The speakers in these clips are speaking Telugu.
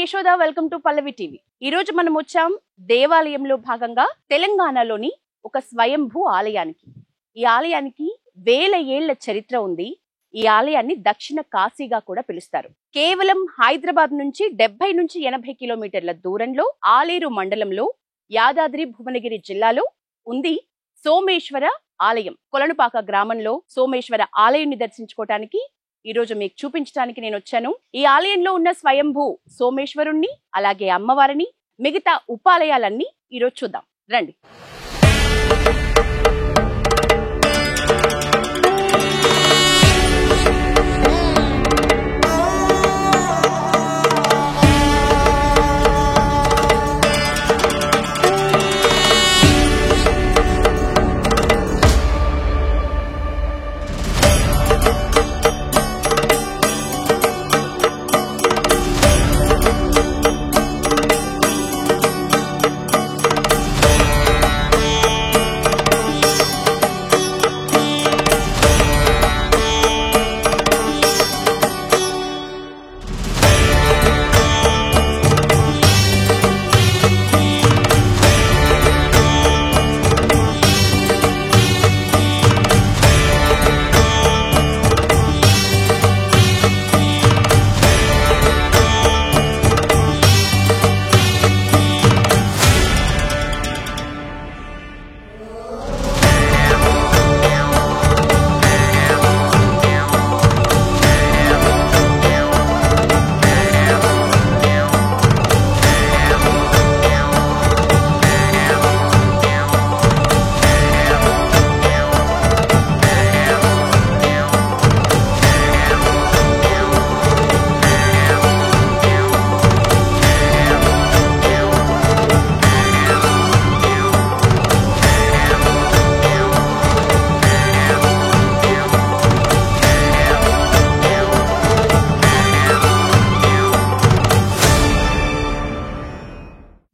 Yashoda, welcome to Pallavi TV. ఈ రోజు మనం వచ్చాం దేవాలయంలో భాగంగా తెలంగాణలోని ఒక స్వయంభూ ఆలయానికి. ఈ ఆలయానికి వేల ఏళ్ల చరిత్ర ఉంది. ఈ ఆలయాన్ని దక్షిణ కాశీగా కూడా పిలుస్తారు. కేవలం హైదరాబాద్ నుంచి 70 నుంచి 80 కిలోమీటర్ల దూరంలో ఆలేరు మండలంలో యాదాద్రి భువనగిరి జిల్లాలో ఉంది సోమేశ్వర ఆలయం. కొలనుపాక గ్రామంలో సోమేశ్వర ఆలయాన్ని దర్శించుకోవటానికి ఈ రోజు మీకు చూపించడానికి నేను వచ్చాను. ఈ ఆలయంలో ఉన్న స్వయంభూ సోమేశ్వరుణ్ణి, అలాగే అమ్మవారిని, మిగతా ఉపాలయాలన్నీ ఈ రోజు చూద్దాం రండి.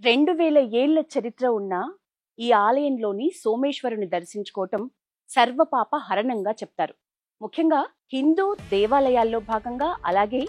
రెండు వేల ఏళ్ల చరిత్ర ఉన్న ఈ ఆలయంలోని సోమేశ్వరుని దర్శించుకోవటం సర్వపాప హరణంగా చెప్తారు. ముఖ్యంగా హిందూ దేవాలయాల్లో భాగంగా, అలాగే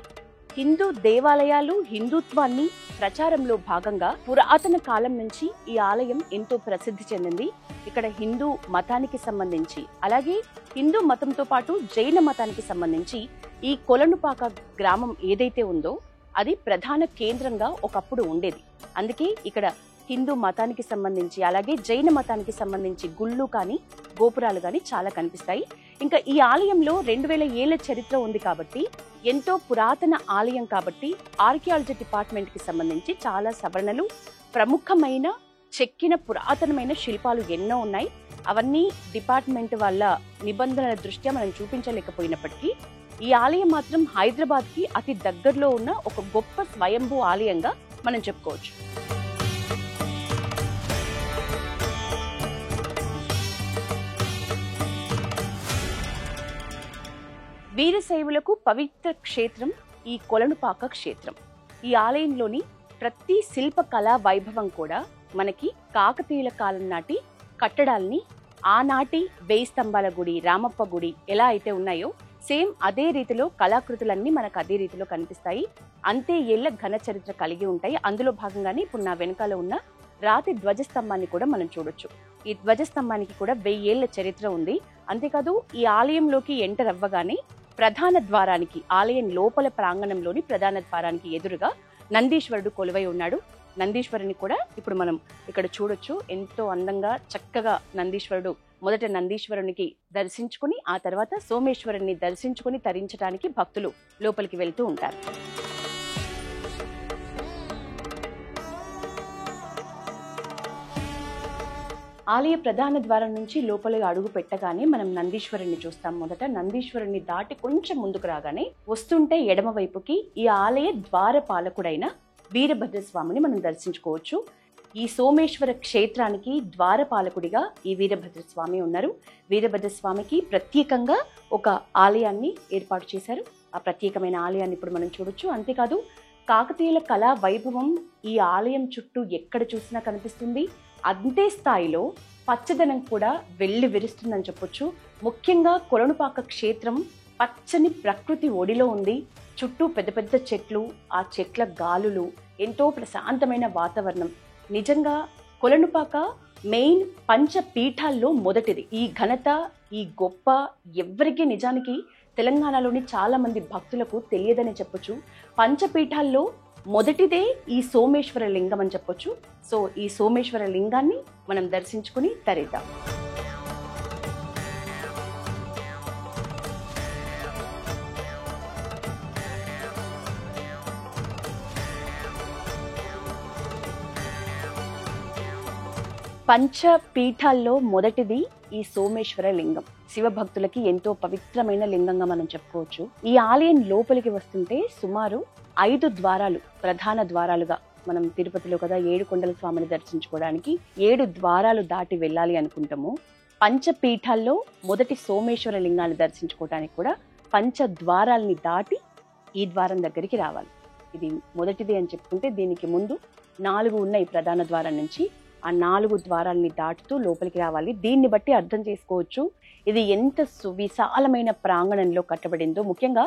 హిందూ దేవాలయాలు హిందుత్వాన్ని ప్రచారంలో భాగంగా పురాతన కాలం నుంచి ఈ ఆలయం ఎంతో ప్రసిద్ధి చెందింది. ఇక్కడ హిందూ మతానికి సంబంధించి, అలాగే హిందూ మతంతో పాటు జైన మతానికి సంబంధించి ఈ కొలనుపాక గ్రామం ఏదైతే ఉందో అది ప్రధాన కేంద్రంగా ఒకప్పుడు ఉండేది. అందుకే ఇక్కడ హిందూ మతానికి సంబంధించి, అలాగే జైన మతానికి సంబంధించి గుళ్ళు కానీ గోపురాలు కానీ చాలా కనిపిస్తాయి. ఇంకా ఈ ఆలయంలో 2000 ఏళ్ల చరిత్ర ఉంది కాబట్టి, ఎంతో పురాతన ఆలయం కాబట్టి ఆర్కియాలజీ డిపార్ట్మెంట్ కి సంబంధించి చాలా సవరణలు, ప్రముఖమైన చెక్కిన పురాతనమైన శిల్పాలు ఎన్నో ఉన్నాయి. అవన్నీ డిపార్ట్మెంట్ వాళ్ళ నిబంధనల దృష్ట్యా మనం చూపించలేకపోయినప్పటికీ ఈ ఆలయం మాత్రం హైదరాబాద్ కి అతి దగ్గరలో ఉన్న ఒక గొప్ప స్వయంభూ ఆలయంగా మనం చెప్పుకోవచ్చు. వీరశైవులకు పవిత్ర క్షేత్రం ఈ కొలనుపాక క్షేత్రం. ఈ ఆలయంలోని ప్రతి శిల్ప కళా వైభవం కూడా మనకి కాకతీయుల కాలం నాటి కట్టడాల్ని, ఆనాటి 1000 స్తంభాల గుడి, రామప్ప గుడి ఎలా అయితే ఉన్నాయో సేమ్ అదే రీతిలో కళాకృతులన్నీ మనకు అదే రీతిలో కనిపిస్తాయి. అంతే ఏళ్ల ఘన చరిత్ర కలిగి ఉంటాయి. అందులో భాగంగానే ఇప్పుడు నా వెనకాల ఉన్న రాతి ధ్వజస్తంభాన్ని కూడా మనం చూడొచ్చు. ఈ ధ్వజస్తంభానికి కూడా 1000 ఏళ్ల చరిత్ర ఉంది. అంతేకాదు ఈ ఆలయంలోకి ఎంటర్ అవ్వగానే ప్రధాన ద్వారానికి, ఆలయం లోపల ప్రాంగణంలోని ప్రధాన ద్వారానికి ఎదురుగా నందీశ్వరుడు కొలువై ఉన్నాడు. నందీశ్వరుని కూడా ఇప్పుడు మనం ఇక్కడ చూడొచ్చు. ఎంతో అందంగా చక్కగా నందీశ్వరుడు, మొదట నందీశ్వరునికి దర్శించుకుని ఆ తర్వాత సోమేశ్వరుని దర్శించుకుని తరించడానికి భక్తులు లోపలికి వెళ్తూ ఉంటారు. ఆలయ ప్రధాన ద్వారం నుంచి లోపలికి అడుగు పెట్టగానే మనం నందీశ్వరుని చూస్తాం. మొదట నందీశ్వరుని దాటి కొంచెం ముందుకు రాగానే వస్తుంటే ఎడమ వైపుకి ఈ ఆలయ ద్వారపాలకుడైన వీరభద్రస్వామిని మనం దర్శించుకోవచ్చు. ఈ సోమేశ్వర క్షేత్రానికి ద్వారపాలకుడిగా ఈ వీరభద్రస్వామి ఉన్నారు. వీరభద్రస్వామికి ప్రత్యేకంగా ఒక ఆలయాన్ని ఏర్పాటు చేశారు. ఆ ప్రత్యేకమైన ఆలయాన్ని ఇప్పుడు మనం చూడొచ్చు. అంతేకాదు కాకతీయుల కళా వైభవం ఈ ఆలయం చుట్టూ ఎక్కడ చూసినా కనిపిస్తుంది. అంతే స్థాయిలో పచ్చదనం కూడా వెళ్లి విరుస్తుందని చెప్పొచ్చు. ముఖ్యంగా కొలనుపాక క్షేత్రం పచ్చని ప్రకృతి ఒడిలో ఉంది. చుట్టూ పెద్ద పెద్ద చెట్లు, ఆ చెట్ల గాలులు, ఎంతో ప్రశాంతమైన వాతావరణం. నిజంగా కొలనుపాక మెయిన్ పంచపీఠాల్లో మొదటిది. ఈ ఘనత, ఈ గొప్ప ఎవ్వరికీ నిజానికి తెలంగాణలోని చాలా మంది భక్తులకు తెలియదని చెప్పొచ్చు. పంచపీఠాల్లో మొదటిదే ఈ సోమేశ్వర లింగం అని చెప్పొచ్చు. సో ఈ సోమేశ్వర లింగాన్ని మనం దర్శించుకుని తరిద్దాం. పంచపీఠాల్లో మొదటిది ఈ సోమేశ్వర లింగం. శివభక్తులకి ఎంతో పవిత్రమైన లింగంగా మనం చెప్పుకోవచ్చు. ఈ ఆలయం లోపలికి వస్తుంటే సుమారు 5 ద్వారాలు, ప్రధాన ద్వారాలుగా, మనం తిరుపతిలో కదా 7 కొండల స్వామిని దర్శించుకోవడానికి 7 ద్వారాలు దాటి వెళ్ళాలి అనుకుంటాము. పంచపీఠాల్లో మొదటి సోమేశ్వర లింగాన్ని దర్శించుకోవడానికి కూడా పంచద్వారాల్ని దాటి ఈ ద్వారం దగ్గరికి రావాలి. ఇది మొదటిది అని చెప్పుకుంటే దీనికి ముందు 4 ఉన్నాయి ప్రధాన ద్వారం నుంచి. ఆ 4 ద్వారాలని దాటుతూ లోపలికి రావాలి. దీన్ని బట్టి అర్థం చేసుకోవచ్చు ఇది ఎంత సువిశాలమైన ప్రాంగణంలో కట్టబడిందో. ముఖ్యంగా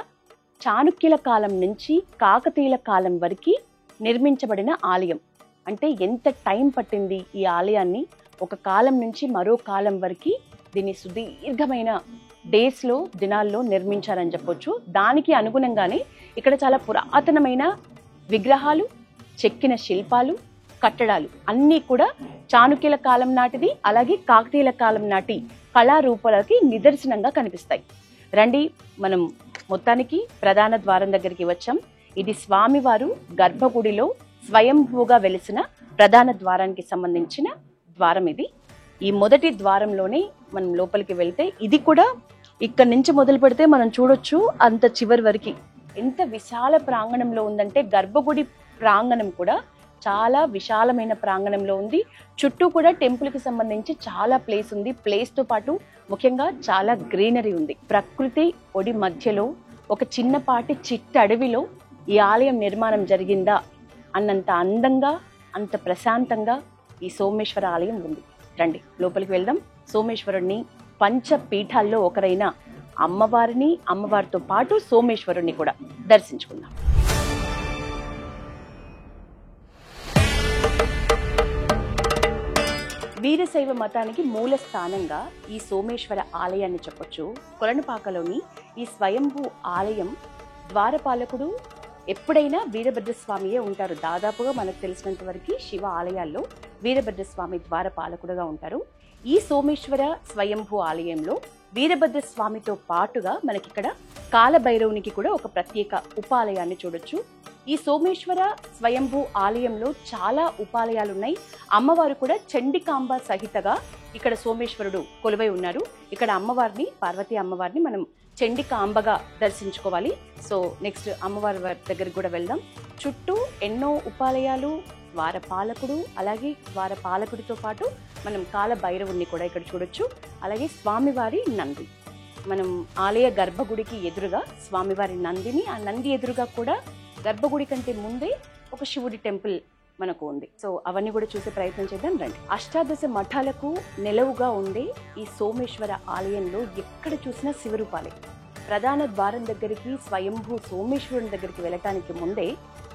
చాణుక్యుల కాలం నుంచి కాకతీయుల కాలం వరకు నిర్మించబడిన ఆలయం. అంటే ఎంత టైం పట్టింది ఈ ఆలయాన్ని ఒక కాలం నుంచి మరో కాలం వరకు దీన్ని సుదీర్ఘమైన డేస్లో, దినాల్లో నిర్మించారని చెప్పొచ్చు. దానికి అనుగుణంగానే ఇక్కడ చాలా పురాతనమైన విగ్రహాలు, చెక్కిన శిల్పాలు, కట్టడాలు అన్నీ కూడా చాణుక్యుల కాలం నాటిది, అలాగే కాకతీయుల కాలం నాటి కళారూపాలకి నిదర్శనంగా కనిపిస్తాయి. రండి, మనం మొత్తానికి ప్రధాన ద్వారం దగ్గరికి వచ్చాం. ఇది స్వామివారు గర్భగుడిలో స్వయంభూగా వెలిసిన ప్రధాన ద్వారానికి సంబంధించిన ద్వారం ఇది. ఈ మొదటి ద్వారంలోనే మనం లోపలికి వెళ్తే, ఇది కూడా ఇక్కడ నుంచి మొదలు పెడితే మనం చూడొచ్చు అంత చివరి వరకు ఎంత విశాల ప్రాంగణంలో ఉందంటే, గర్భగుడి ప్రాంగణం కూడా చాలా విశాలమైన ప్రాంగణంలో ఉంది. చుట్టూ కూడా టెంపుల్ కి సంబంధించి చాలా ప్లేస్ ఉంది. ప్లేస్ తో పాటు ముఖ్యంగా చాలా గ్రీనరీ ఉంది. ప్రకృతి ఒడి మధ్యలో ఒక చిన్నపాటి చిట్ట అడవిలో ఈ ఆలయం నిర్మాణం జరిగిందా అన్నంత అందంగా, అంత ప్రశాంతంగా ఈ సోమేశ్వర ఆలయం ఉంది. రండి లోపలికి వెళ్దాం. సోమేశ్వరుణ్ణి, పంచపీఠాల్లో ఒకరైన అమ్మవారిని, అమ్మవారితో పాటు సోమేశ్వరుణ్ణి కూడా దర్శించుకుందాం. వీరశైవ మతానికి మూల స్థానంగా ఈ సోమేశ్వర ఆలయాన్ని చెప్పొచ్చు. కొలనుపాకలోని ఈ స్వయంభూ ఆలయం ద్వారపాలకుడు ఎప్పుడైనా వీరభద్రస్వామియే ఉంటారు. దాదాపుగా మనకు తెలిసినంత వరకు శివ ఆలయాల్లో వీరభద్రస్వామి ద్వారపాలకుడుగా ఉంటారు. ఈ సోమేశ్వర స్వయంభూ ఆలయంలో వీరభద్రస్వామితో పాటుగా మనకిక్కడ కాలభైరవునికి కూడా ఒక ప్రత్యేక ఉపాలయాన్ని చూడొచ్చు. ఈ సోమేశ్వర స్వయంభూ ఆలయంలో చాలా ఉపాలయాలు ఉన్నాయి. అమ్మవారు కూడా చండికాంబ సహితగా ఇక్కడ సోమేశ్వరుడు కొలువై ఉన్నారు. ఇక్కడ అమ్మవారిని, పార్వతీ అమ్మవారిని మనం చండికాంబగా దర్శించుకోవాలి. సో నెక్స్ట్ అమ్మవారి దగ్గరికి కూడా వెళ్దాం. చుట్టూ ఎన్నో ఉపాలయాలు, ద్వారపాలకుడు, అలాగే ద్వారపాలకుడితో పాటు మనం కాలభైరవుణ్ణి కూడా ఇక్కడ చూడొచ్చు. అలాగే స్వామివారి నంది, మనం ఆలయ గర్భగుడికి ఎదురుగా స్వామివారి నందిని, ఆ నంది ఎదురుగా కూడా గర్భగుడి కంటే ముందే ఒక శివుడి టెంపుల్ మనకు ఉంది. సో అవన్నీ కూడా చూసే ప్రయత్నం చేద్దాం రండి. అష్టాదశ మఠాలకు నెలవుగా ఉండే ఈ సోమేశ్వర ఆలయంలో ఎక్కడ చూసినా శివరూపాలే. ప్రధాన ద్వారం దగ్గరికి, స్వయంభూ సోమేశ్వరుని దగ్గరికి వెళ్ళటానికి ముందే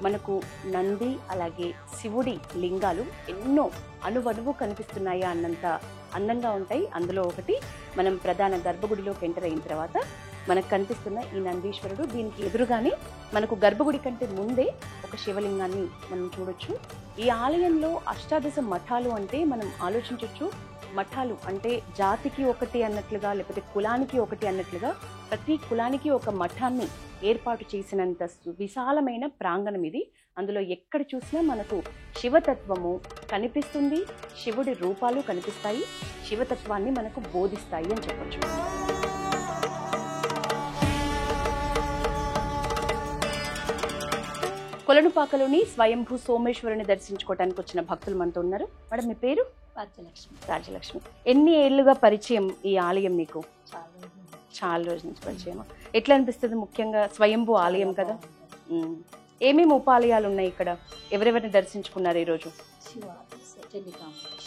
మనకు నంది, అలాగే శివుడి లింగాలు ఎన్నో అణువణువు కనిపిస్తున్నాయా అన్నంత అందంగా ఉంటాయి. అందులో ఒకటి మనం ప్రధాన గర్భగుడిలోకి ఎంటర్ అయిన తర్వాత మనకు కనిపిస్తున్న ఈ నందీశ్వరుడు. దీనికి ఎదురుగానే మనకు గర్భగుడి కంటే ముందే ఒక శివలింగాన్ని మనం చూడొచ్చు. ఈ ఆలయంలో అష్టాదశ మఠాలు అంటే మనం ఆలోచించవచ్చు, మఠాలు అంటే జాతికి ఒకటి అన్నట్లుగా, లేకపోతే కులానికి ఒకటి అన్నట్లుగా ప్రతి కులానికి ఒక మఠాన్ని ఏర్పాటు చేసినంత విశాలమైన ప్రాంగణం ఇది. అందులో ఎక్కడ చూసినా మనకు శివతత్వము కనిపిస్తుంది, శివుడి రూపాలు కనిపిస్తాయి, శివతత్వాన్ని మనకు బోధిస్తాయి అని చెప్పొచ్చు. కొలనుపాకలోని స్వయంభూ సోమేశ్వరుని దర్శించుకోవడానికి వచ్చిన భక్తులు మనతో ఉన్నారు. మేడం, మీ పేరు? రాజ్యలక్ష్మి. రాజ్యలక్ష్మి. ఎన్ని ఏళ్లుగా పరిచయం ఈ ఆలయం మీకు? చాలా రోజుల నుంచి పరిచయం. ఎట్లా అనిపిస్తుంది? ముఖ్యంగా స్వయంభూ ఆలయం కదా, ఏమేమి ఉపాలయాలు ఉన్నాయి ఇక్కడ? ఎవరెవరిని దర్శించుకున్నారు ఈరోజు?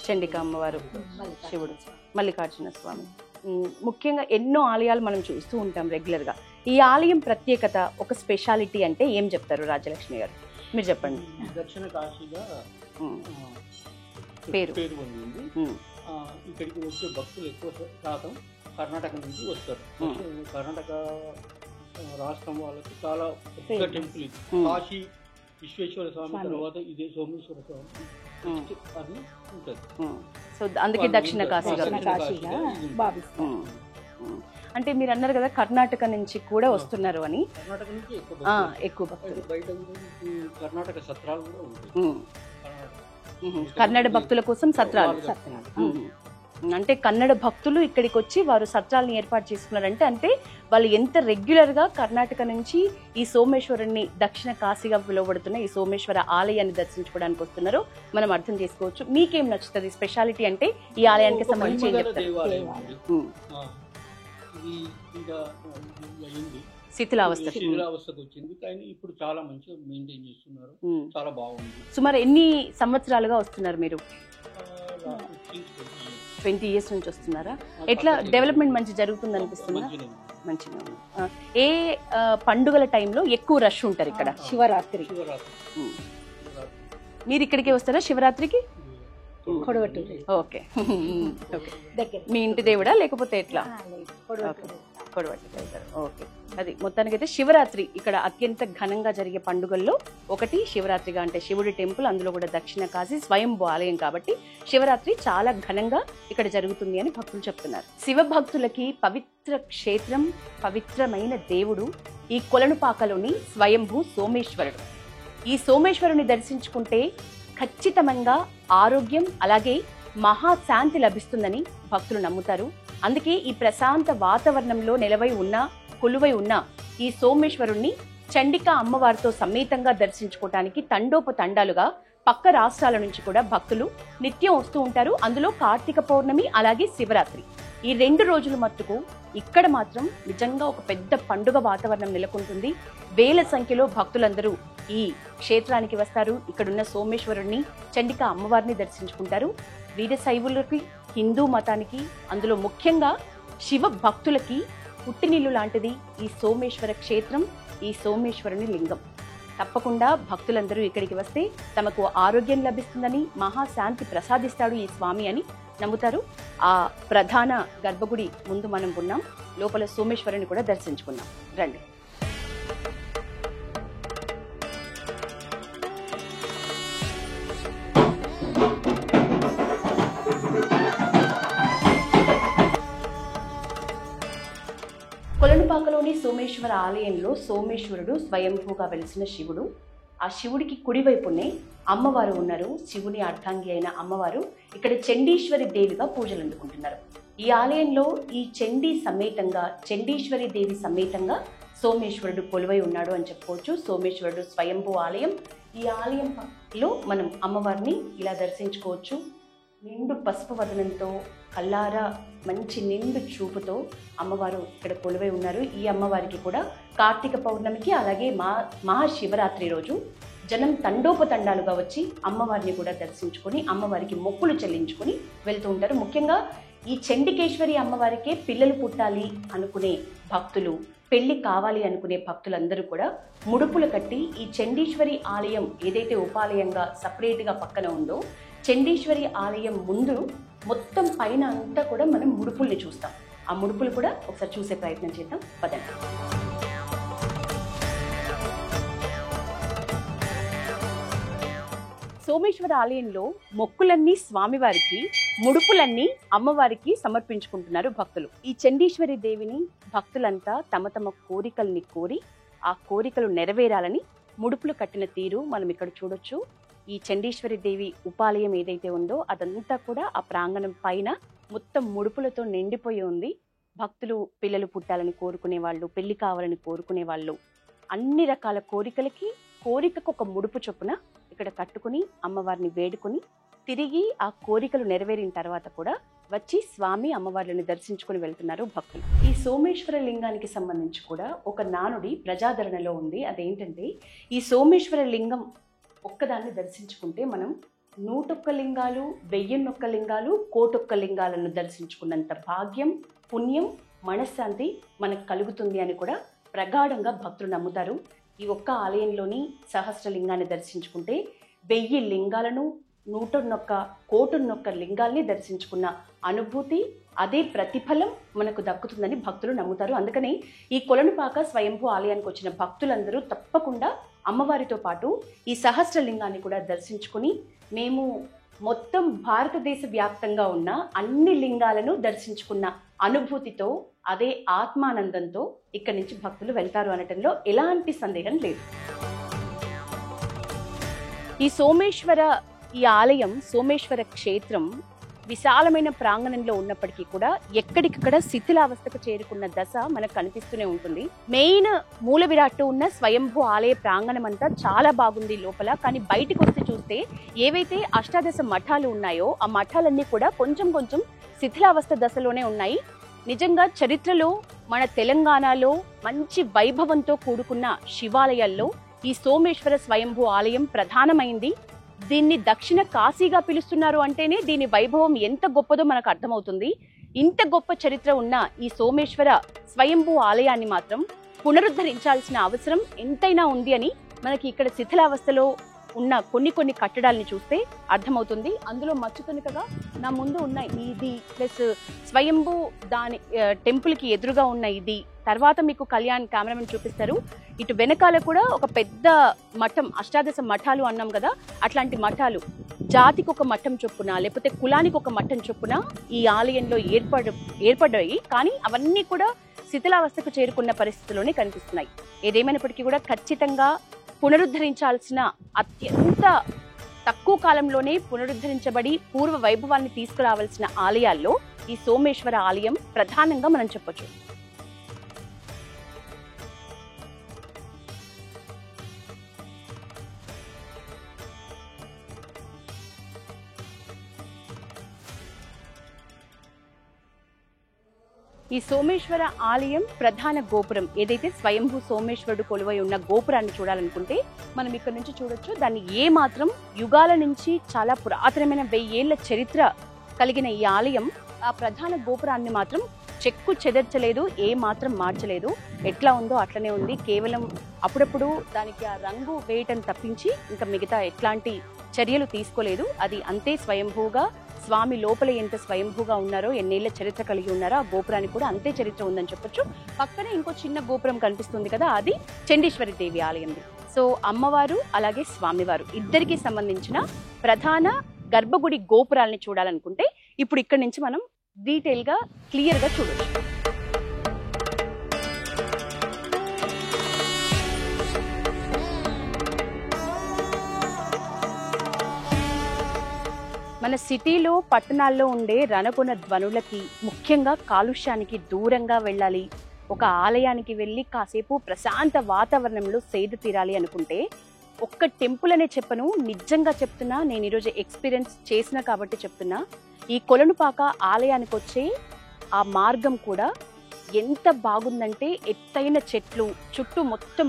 చండికా అమ్మవారు, శివుడు, మల్లికార్జున స్వామి. ముఖ్యంగా ఎన్నో ఆలయాలు మనం చూస్తూ ఉంటాం రెగ్యులర్గా. ఈ ఆలయం ప్రత్యేకత, ఒక స్పెషాలిటీ అంటే ఏం చెప్తారు రాజ్యలక్ష్మి గారు? మీరు చెప్పండి. దక్షిణ కాశీగా పేరు పొందింది. ఇక్కడికి వచ్చే భక్తులు ఎక్కువ శాతం కర్ణాటక నుంచి వస్తారు. కర్ణాటక రాష్ట్రం వాళ్ళకి చాలా పెద్ద టెంపుల్ ఇది. కాశీ విశ్వేశ్వర స్వామి తర్వాత ఇదే సోమేశ్వర స్వామి అని ఉంటుంది. సో అందుకే దక్షిణ కాశీగా భావిస్తాం. అంటే మీరు అన్నారు కదా కర్ణాటక నుంచి కూడా వస్తున్నారు అని. కర్ణాటక నుంచి ఎక్కువ భక్తులు. బయట కర్ణాటక సత్రాలు కూడా ఉంటాయి. కన్నడ భక్తుల కోసం సత్రాలు. అంటే కన్నడ భక్తులు ఇక్కడికి వచ్చి వారు సత్రాలను ఏర్పాటు చేసుకున్నారంటే అంటే వాళ్ళు ఎంత రెగ్యులర్గా కర్ణాటక నుంచి ఈ సోమేశ్వరుని, దక్షిణ కాశీగా పిలువబడుతున్న ఈ సోమేశ్వర ఆలయాన్ని దర్శించుకోవడానికి వస్తున్నారో మనం అర్థం చేసుకోవచ్చు. మీకేం నచ్చుతుంది స్పెషాలిటీ అంటే ఈ ఆలయానికి సంబంధించి ఏం చెప్తారు? శిథిలావస్థకు వచ్చింది, కానీ ఇప్పుడు చాలా మంచిగా మెయింటైన్ చేస్తున్నారు. చాలా బాగుంది. సుమారు ఎన్ని సంవత్సరాలుగా వస్తున్నారు మీరు? 20 years నుంచి వస్తున్నారా? ఎట్లా డెవలప్మెంట్ మంచి జరుగుతుంది అనిపిస్తుందా? మంచిగా ఉంది. ఏ పండుగల టైంలో ఎక్కువ రష్ ఉంటారు ఇక్కడ? శివరాత్రి. మీరు ఇక్కడికే వస్తారా శివరాత్రికి? ఓకే. మీ ఇంటి దేవుడా లేకపోతే ఎట్లా? ఓకే. అది మొత్తానికైతే శివరాత్రి ఇక్కడ అత్యంత ఘనంగా జరిగే పండుగల్లో ఒకటి శివరాత్రిగా, అంటే శివుడి టెంపుల్, అందులో కూడా దక్షిణ కాశీ స్వయంభూ ఆలయం కాబట్టి శివరాత్రి చాలా ఘనంగా ఇక్కడ జరుగుతుంది అని భక్తులు చెప్తున్నారు. శివ భక్తులకి పవిత్ర క్షేత్రం, పవిత్రమైన దేవుడు ఈ కొలనుపాకలోని స్వయంభూ సోమేశ్వరుడు. ఈ సోమేశ్వరుని దర్శించుకుంటే ఖచ్చితంగా ఆరోగ్యం అలాగే మహాశాంతి లభిస్తుందని భక్తులు నమ్ముతారు. అందుకే ఈ ప్రశాంత వాతావరణంలో నిలవై ఉన్న, కొలువై ఉన్న ఈ సోమేశ్వరుణ్ణి చండికా అమ్మవారితో సమేతంగా దర్శించుకోవటానికి తండోపతండాలుగా పక్క రాష్ట్రాల నుంచి కూడా భక్తులు నిత్యం వస్తూ ఉంటారు. అందులో కార్తీక పౌర్ణమి అలాగే శివరాత్రి ఈ 2 రోజులు మట్టుకు ఇక్కడ మాత్రం నిజంగా ఒక పెద్ద పండుగ వాతావరణం నెలకొంటుంది. వేల సంఖ్యలో భక్తులందరూ ఈ క్షేత్రానికి వస్తారు. ఇక్కడున్న సోమేశ్వరుణ్ణి, చండికా అమ్మవారిని దర్శించుకుంటారు. వీరశైవులకి, హిందూ మతానికి, అందులో ముఖ్యంగా శివ భక్తులకి పుట్టినిల్లు లాంటిది ఈ సోమేశ్వర క్షేత్రం, ఈ సోమేశ్వరుని లింగం. తప్పకుండా భక్తులందరూ ఇక్కడికి వస్తే తమకు ఆరోగ్యం లభిస్తుందని, మహాశాంతి ప్రసాదిస్తాడు ఈ స్వామి అని నమ్ముతారు. ఆ ప్రధాన గర్భగుడి ముందు మనం ఉన్నాం. లోపల సోమేశ్వరుని కూడా దర్శించుకున్నాం. రండి. కొలనుపాకలోని సోమేశ్వర ఆలయంలో సోమేశ్వరుడు స్వయంభూగా వెలిసిన శివుడు. ఆ శివుడికి కుడివైపునే అమ్మవారు ఉన్నారు. శివుని అర్ధాంగి అయిన అమ్మవారు ఇక్కడ చండీశ్వరి దేవిగా పూజలు అందుకుంటున్నారు. ఈ ఆలయంలో ఈ చండీశ్వరి దేవి సమేతంగా సోమేశ్వరుడు కొలువై ఉన్నాడు అని చెప్పుకోవచ్చు. సోమేశ్వరుడు స్వయంభూ ఆలయం. ఈ ఆలయంలో మనం అమ్మవారిని ఇలా దర్శించుకోవచ్చు. నిండు పసుపు వదనంతో, కల్లారా మంచి నిండు చూపుతో అమ్మవారు ఇక్కడ కొలువై ఉన్నారు. ఈ అమ్మవారికి కూడా కార్తీక పౌర్ణమికి అలాగే మహాశివరాత్రి రోజు జనం తండోపతండాలుగా వచ్చి అమ్మవారిని కూడా దర్శించుకొని అమ్మవారికి మొక్కులు చెల్లించుకొని వెళ్తూ ఉంటారు. ముఖ్యంగా ఈ చండికేశ్వరి అమ్మవారికే పిల్లలు పుట్టాలి అనుకునే భక్తులు, పెళ్లి కావాలి అనుకునే భక్తులందరూ కూడా ముడుపులు కట్టి ఈ చండీశ్వరి ఆలయం ఏదైతే ఉపాలయంగా సపరేట్గా పక్కన ఉందో, చండీశ్వరి ఆలయం ముందు మొత్తం పైన అంతా కూడా మనం ముడుపుల్ని చూస్తాం. ఆ ముడుపులు కూడా ఒకసారి చూసే ప్రయత్నం చేద్దాం. పదండి. సోమేశ్వర ఆలయంలో మొక్కులన్నీ స్వామివారికి, ముడుపులన్నీ అమ్మవారికి సమర్పించుకుంటున్నారు భక్తులు. ఈ చండీశ్వరి దేవిని భక్తులంతా తమ తమ కోరికల్ని కోరి ఆ కోరికలు నెరవేరాలని ముడుపులు కట్టిన తీరు మనం ఇక్కడ చూడొచ్చు. ఈ చండీశ్వరి దేవి ఉపాలయం ఏదైతే ఉందో అదంతా కూడా ఆ ప్రాంగణం పైన మొత్తం ముడుపులతో నిండిపోయి ఉంది. భక్తులు పిల్లలు పుట్టాలని కోరుకునే వాళ్ళు, పెళ్లి కావాలని కోరుకునే వాళ్ళు, అన్ని రకాల కోరికకు ఒక ముడుపు చొప్పున ఇక్కడ కట్టుకుని అమ్మవారిని వేడుకొని తిరిగి ఆ కోరికలు నెరవేరిన తర్వాత కూడా వచ్చి స్వామి అమ్మవార్లను దర్శించుకుని వెళ్తున్నారు భక్తులు. ఈ సోమేశ్వర లింగానికి సంబంధించి కూడా ఒక నానుడి ప్రజాదరణలో ఉంది. అదేంటంటే, ఈ సోమేశ్వర లింగం ఒక్కదాన్ని దర్శించుకుంటే మనం 101 లింగాలు, 1001 లింగాలు, 1,00,00,000 లింగాలను దర్శించుకున్నంత భాగ్యం, పుణ్యం, మనశ్శాంతి మనకు కలుగుతుంది అని కూడా ప్రగాఢంగా భక్తులు నమ్ముతారు. ఈ ఒక్క ఆలయంలోని సహస్రలింగాన్ని దర్శించుకుంటే 1000 లింగాలను 101 కోటున్నొక్క లింగాల్ని దర్శించుకున్న అనుభూతి, అదే ప్రతిఫలం మనకు దక్కుతుందని భక్తులు నమ్ముతారు. అందుకని ఈ కొలనుపాక స్వయంభూ ఆలయానికి వచ్చిన భక్తులందరూ తప్పకుండా అమ్మవారితో పాటు ఈ సహస్రలింగాన్ని కూడా దర్శించుకుని, మేము మొత్తం భారతదేశ వ్యాప్తంగా ఉన్న అన్ని లింగాలను దర్శించుకున్న అనుభూతితో, అదే ఆత్మానందంతో ఇక్కడి నుంచి భక్తులు వెళ్తారు అనటంలో ఎలాంటి సందేహం లేదు. ఈ ఆలయం సోమేశ్వర క్షేత్రం విశాలమైన ప్రాంగణంలో ఉన్నప్పటికీ కూడా ఎక్కడికక్కడ శిథిలావస్థకు చేరుకున్న దశ మనకు కనిపిస్తూనే ఉంటుంది. మెయిన్ మూల విరాట్టు ఉన్న స్వయంభూ ఆలయ ప్రాంగణం అంతా చాలా బాగుంది లోపల. కానీ బయటకు వస్తే చూస్తే ఏవైతే అష్టాదశ మఠాలు ఉన్నాయో ఆ మఠాలన్నీ కూడా కొంచెం కొంచెం శిథిలావస్థ దశలోనే ఉన్నాయి. నిజంగా చరిత్రలో మన తెలంగాణలో మంచి వైభవంతో కూడుకున్న శివాలయాల్లో ఈ సోమేశ్వర స్వయంభూ ఆలయం ప్రధానమైంది. దీన్ని దక్షిణ కాశీగా పిలుస్తున్నారు అంటేనే దీని వైభవం ఎంత గొప్పదో మనకు అర్థమవుతుంది. ఇంత గొప్ప చరిత్ర ఉన్న ఈ సోమేశ్వర స్వయంభూ ఆలయాన్ని మాత్రం పునరుద్ధరించాల్సిన అవసరం ఎంతైనా ఉంది అని మనకి ఇక్కడ శిథిలావస్థలో ఉన్న కొన్ని కట్టడాలని చూస్తే అర్థమవుతుంది. అందులో మచ్చుతునికగా నా ముందు ఉన్న ఇది ప్లస్ స్వయంభూ దాని టెంపుల్కి ఎదురుగా ఉన్న ఇది, తర్వాత మీకు కళ్యాణ్ కెమెరామెన్ చూపిస్తారు. ఇటు వెనకాల కూడా ఒక పెద్ద మఠం, అష్టాదశ మఠాలు అన్నాం కదా, అట్లాంటి మఠాలు జాతికి ఒక మఠం చొప్పున లేకపోతే కులానికి ఒక మఠం చొప్పున ఈ ఆలయంలో ఏర్పడ్డాయి. కానీ అవన్నీ కూడా శిథిలావస్థకు చేరుకున్న పరిస్థితిలోనే కనిపిస్తున్నాయి. ఏదేమైనప్పటికీ కూడా ఖచ్చితంగా పునరుద్ధరించాల్సిన, అత్యంత తక్కువ కాలంలోనే పునరుద్ధరించబడి పూర్వ వైభవాన్ని తీసుకురావాల్సిన ఆలయాల్లో ఈ సోమేశ్వర ఆలయం ప్రధానంగా మనం చెప్పొచ్చు. ఈ సోమేశ్వర ఆలయం ప్రధాన గోపురం, ఏదైతే స్వయంభూ సోమేశ్వరుడు కొలువై ఉన్న గోపురాన్ని చూడాలనుకుంటే మనం ఇక్కడ నుంచి చూడొచ్చు. దాన్ని ఏ మాత్రం యుగాల నుంచి చాలా పురాతనమైన 1000 ఏళ్ల చరిత్ర కలిగిన ఈ ఆలయం ఆ ప్రధాన గోపురాన్ని మాత్రం చెక్కు చెదర్చలేదు, ఏ మాత్రం మార్చలేదు. ఎట్లా ఉందో అట్లనే ఉంది. కేవలం అప్పుడప్పుడు దానికి ఆ రంగు వేయటం తప్పించి ఇంకా మిగతా ఎట్లాంటి చర్యలు తీసుకోలేదు. అది అంతే స్వయంభూగా, స్వామి లోపల ఎంత స్వయంభూగా ఉన్నారో, ఎన్నేళ్ల చరిత్ర కలిగి ఉన్నారో ఆ గోపురానికి కూడా అంతే చరిత్ర ఉందని చెప్పొచ్చు. పక్కనే ఇంకో చిన్న గోపురం కనిపిస్తుంది కదా, అది చండీశ్వరి దేవి ఆలయం. సో అమ్మవారు అలాగే స్వామివారు ఇద్దరికి సంబంధించిన ప్రధాన గర్భగుడి గోపురాలని చూడాలనుకుంటే ఇప్పుడు ఇక్కడ నుంచి మనం డీటెయిల్ గా క్లియర్ గా చూడొచ్చు. మన సిటీలో పట్టణాల్లో ఉండే రణకొన ధ్వనులకి, ముఖ్యంగా కాలుష్యానికి దూరంగా వెళ్ళాలి, ఒక ఆలయానికి వెళ్ళి కాసేపు ప్రశాంత వాతావరణంలో సేద తీరాలి అనుకుంటే ఒక్క టెంపుల్ అనే చెప్పను, నిజంగా చెప్తున్నా, నేను ఈరోజు ఎక్స్పీరియన్స్ చేసిన కాబట్టి చెప్తున్నా. ఈ కొలనుపాక ఆలయానికి వచ్చే ఆ మార్గం కూడా ఎంత బాగుందంటే, ఎత్తైన చెట్లు, చుట్టూ మొత్తం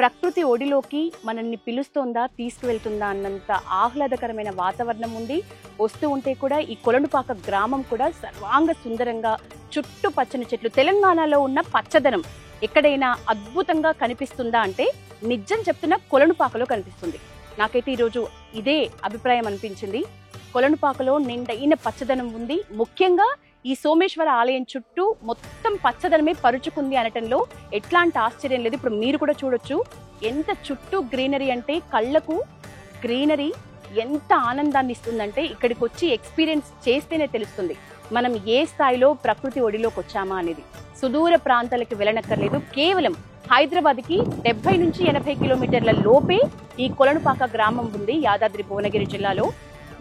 ప్రకృతి ఒడిలోకి మనల్ని పిలుస్తోందా, తీసుకువెళ్తుందా అన్నంత ఆహ్లాదకరమైన వాతావరణం ఉంది. వస్తూ ఉంటే కూడా ఈ కొలనుపాక గ్రామం కూడా సర్వాంగ సుందరంగా, చుట్టూ పచ్చని చెట్లు. తెలంగాణలో ఉన్న పచ్చదనం ఎక్కడైనా అద్భుతంగా కనిపిస్తుందా అంటే నిజం చెప్తున్నా కొలనుపాకలో కనిపిస్తుంది. నాకైతే ఈరోజు ఇదే అభిప్రాయం అనిపించింది. కొలనుపాకలో నిండైన పచ్చదనం ఉంది. ముఖ్యంగా ఈ సోమేశ్వర ఆలయం చుట్టూ మొత్తం పచ్చదనమే పరుచుకుంది అనటంలో ఎట్లాంటి ఆశ్చర్యం లేదు. ఇప్పుడు మీరు కూడా చూడొచ్చు ఎంత చుట్టూ గ్రీనరీ అంటే, కళ్ళకు గ్రీనరీ ఎంత ఆనందాన్ని ఇస్తుందంటే ఇక్కడికి వచ్చి ఎక్స్పీరియన్స్ చేస్తేనే తెలుస్తుంది మనం ఏ స్థాయిలో ప్రకృతి ఒడిలోకి వచ్చామా అనేది. సుదూర ప్రాంతాలకు వెళ్ళనక్కర్లేదు. కేవలం హైదరాబాద్కి 70 నుంచి 80 కిలోమీటర్ల లోపే ఈ కొలనుపాక గ్రామం ఉంది, యాదాద్రి భువనగిరి జిల్లాలో,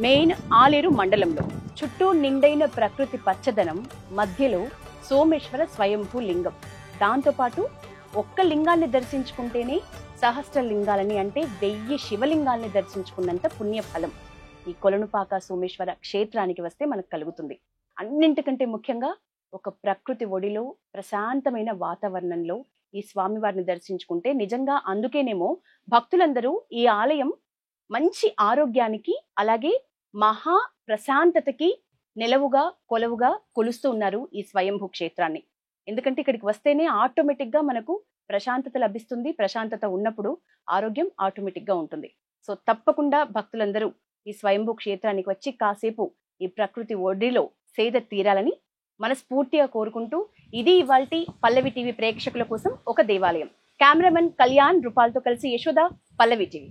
మెయిన్ ఆలేరు మండలంలో. చుట్టూ నిండైన ప్రకృతి పచ్చదనం, మధ్యలో సోమేశ్వర స్వయంభూ లింగం. దాంతోపాటు ఒక్క లింగాన్ని దర్శించుకుంటేనే సహస్ర లింగాలని, అంటే 1000 శివలింగాల్ని దర్శించుకున్నంత పుణ్యఫలం ఈ కొలనుపాక సోమేశ్వర క్షేత్రానికి వస్తే మనకు కలుగుతుంది. అన్నింటికంటే ముఖ్యంగా ఒక ప్రకృతి ఒడిలో, ప్రశాంతమైన వాతావరణంలో ఈ స్వామివారిని దర్శించుకుంటే నిజంగా అందుకేనేమో భక్తులందరూ ఈ ఆలయం మంచి ఆరోగ్యానికి, అలాగే మహా ప్రశాంతతకి నెలవుగా, కొలువుగా కొలుస్తూ ఉన్నారు ఈ స్వయంభూ క్షేత్రాన్ని. ఎందుకంటే ఇక్కడికి వస్తేనే ఆటోమేటిక్ గా మనకు ప్రశాంతత లభిస్తుంది. ప్రశాంతత ఉన్నప్పుడు ఆరోగ్యం ఆటోమేటిక్ గా ఉంటుంది. సో తప్పకుండా భక్తులందరూ ఈ స్వయంభూ క్షేత్రానికి వచ్చి కాసేపు ఈ ప్రకృతి ఒడిలో సేద తీరాలని మనస్ఫూర్తిగా కోరుకుంటూ, ఇది ఇవాల్టి పల్లవి టీవీ ప్రేక్షకుల కోసం ఒక దేవాలయం. కెమెరామెన్ కళ్యాణ్ రూపాల్తో కలిసి యశోద, పల్లవి టీవీ.